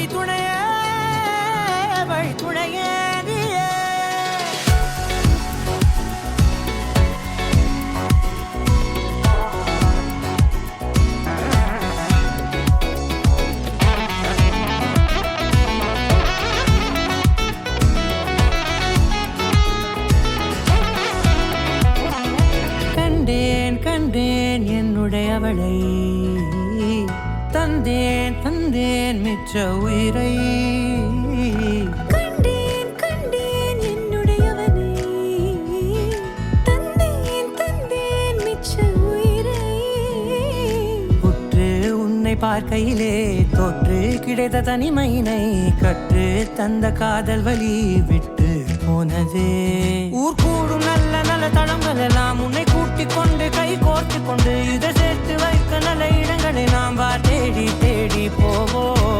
வழித்துணையே வழித்துணையே கண்டேன் என்னுடையவளை தந்தேன் தந்தேன் மிச்ச உயிரை கண்டேன் என்னுடையவனை தந்தேன் தந்தேன் மிச்ச உயிரை உற்று உன்னை பார்க்கையிலே தொற்று கிடைத்த தனிமையினை கற்று தந்த காதல் வழி விட்டு போனதே ஊர் கூடும் நல்ல நல்ல தளங்கள் எல்லாம் உன்னை கூட்டிக் கொண்டு கை கோர்த்து கொண்டு இதை சேர்த்து வைக்க நல்ல இடங்களை நாம் வா தேடி தேடி போவோம்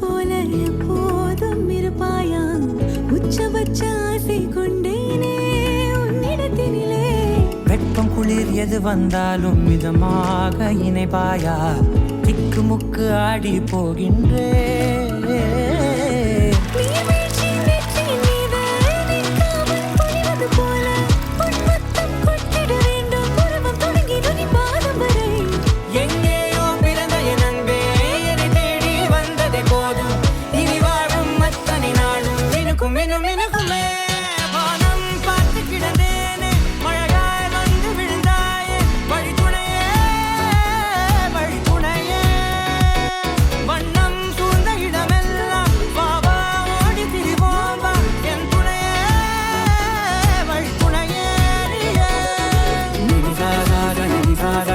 போல எப்போதும் இருப்பாயா உச்சபட்ச ஆசை கொண்டேனே உன்னிடத்தினிலே வெப்பம் குளிர் எது வந்தாலும் மிதமாக இணைப்பாயா திக்கு முக்கு ஆடி போகின்றே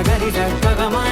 Gari